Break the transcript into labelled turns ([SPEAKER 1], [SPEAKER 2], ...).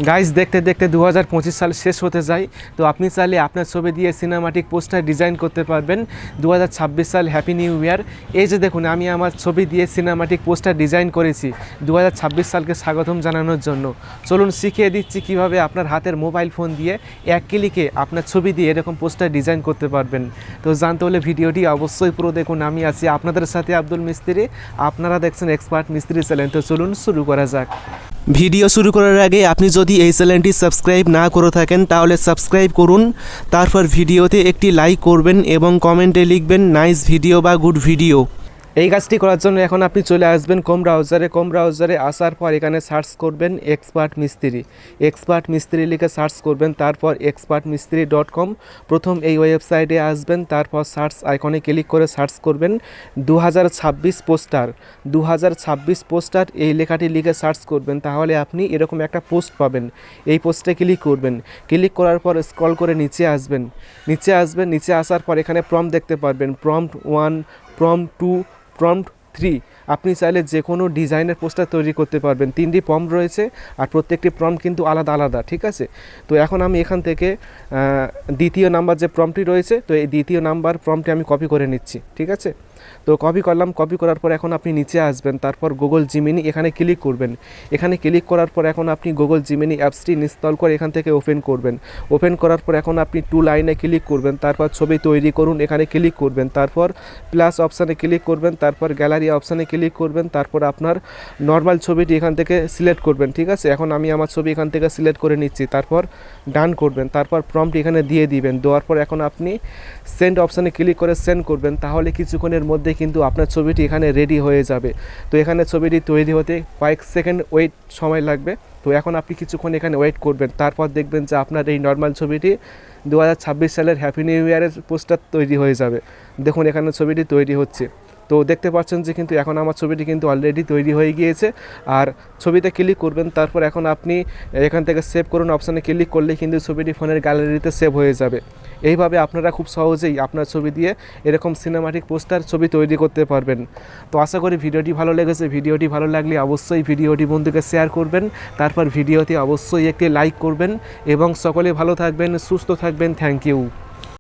[SPEAKER 1] Guys দেখতে দেখতে 2025 সাল শেষ হতে যায়। তো আপনি চাইলে আপনার ছবি দিয়ে সিনেমাটিক পোস্টার ডিজাইন করতে পারবেন 2026 সাল হ্যাপি নিউ ইয়ার। এই যে দেখুন, আমি আমার ছবি দিয়ে সিনেমাটিক পোস্টার ডিজাইন করেছি 2026 সালকে স্বাগতম জানানোর জন্য। চলুন শিখিয়ে দিচ্ছি কিভাবে আপনার হাতের মোবাইল ফোন দিয়ে এক ক্লিকে আপনার ছবি দিয়ে এরকম পোস্টার ডিজাইন করতে পারবেন। তো জানতে হলে ভিডিওটি অবশ্যই পুরো দেখুন। আমি আছি আপনাদের সাথে আব্দুল মিস্ত্রি, আপনারা দেখছেন এক্সপার্ট মিস্ত্রি চ্যানেল। তো চলুন শুরু করা যাক। ভিডিও শুরু করার আগে আপনি যদি এই চ্যানেলটি সাবস্ক্রাইব না করে থাকেন তাহলে সাবস্ক্রাইব করুন, তারপর ভিডিওতে একটি লাইক করবেন এবং কমেন্টে লিখবেন নাইস ভিডিও বা গুড ভিডিও। এই কাজটি করার জন্য এখন আপনি চলে আসবেন ক্রোম ব্রাউজারে আসার পর এখানে সার্চ করবেন এক্সপার্ট মিস্ত্রি লিখে সার্চ করবেন, তারপর expertmistri.com। প্রথম এই ওয়েবসাইটে আসবেন, তারপর সার্চ আইকনে ক্লিক করে সার্চ করবেন 2026 পোস্টার এই লেখাটি লিখে সার্চ করবেন, তাহলে আপনি এরকম একটা পোস্ট পাবেন। এই পোস্টে ক্লিক করবেন, ক্লিক করার পর স্ক্রল করে নিচে আসবেন। নিচে আসার পর এখানে প্রম্পট দেখতে পারবেন, প্রম্পট 1, প্রম্পট 2, প্রম্পট 3। আপনি চাইলে যে কোনো ডিজাইনের পোস্টার তৈরি করতে পারবেন। 3টি প্রম্পট রয়েছে আর প্রত্যেকটি প্রম্পট কিন্তু আলাদা আলাদা, ঠিক আছে। তো এখন আমি এখান থেকে দ্বিতীয় নাম্বার যে প্রম্পটটি রয়েছে, তো এই দ্বিতীয় নাম্বার প্রম্পটটি আমি কপি করে নিচ্ছি, ঠিক আছে। তো কপি করলাম, কপি করার পর এখন আপনি নিচে আসবেন, তারপর গুগল জিমিনি এখানে ক্লিক করবেন। এখানে ক্লিক করার পর এখন আপনি গুগল জিমিনি অ্যাপসটি ইনস্টল করে এখান থেকে ওপেন করবেন। ওপেন করার পর এখন আপনি টু লাইনে ক্লিক করবেন, তারপর ছবি তৈরি করুন এখানে ক্লিক করবেন, তারপর প্লাস অপশানে ক্লিক করবেন, তারপর গ্যালারি অপশানে ক্লিক করবেন, তারপর আপনার নর্মাল ছবিটি এখান থেকে সিলেক্ট করবেন, ঠিক আছে। এখন আমি আমার ছবি এখান থেকে সিলেক্ট করে নিচ্ছি, তারপর ডান করবেন, তারপর প্রম্পট এখানে দিয়ে দিবেন। দেওয়ার পর এখন আপনি সেন্ড অপশানে ক্লিক করে সেন্ড করবেন, তাহলে কিছুক্ষণের মধ্যে কিন্তু আপনার ছবিটি এখানে রেডি হয়ে যাবে। তো এখানে ছবিটি তৈরি হতে কয়েক সেকেন্ড সময় লাগবে। তো এখন আপনি কিছুক্ষণ এখানে ওয়েট করবেন, তারপর দেখবেন যে আপনার এই নর্মাল ছবিটি 2026 সালের হ্যাপি নিউ ইয়ারের পোস্টার তৈরি হয়ে যাবে। দেখুন এখানে ছবিটি তৈরি হচ্ছে। তো দেখতে পাচ্ছেন যে কিন্তু এখন আমার ছবিটি কিন্তু অলরেডি তৈরি হয়ে গিয়েছে। আর ছবিতে ক্লিক করবেন, তারপর এখন আপনি এখান থেকে সেভ করুন অপশানে ক্লিক করলে কিন্তু ছবিটি ফোনের গ্যালারিতে সেভ হয়ে যাবে। এইভাবে আপনারা খুব সহজেই আপনার ছবি দিয়ে এরকম সিনেমাটিক পোস্টার ছবি তৈরি করতে পারবেন। তো আশা করি ভিডিওটি ভালো লেগেছে। ভিডিওটি ভালো লাগলে অবশ্যই ভিডিওটি বন্ধুকে শেয়ার করবেন, তারপর ভিডিওতে অবশ্যই একটি লাইক করবেন এবং সকলে ভালো থাকবেন, সুস্থ থাকবেন। Thank you.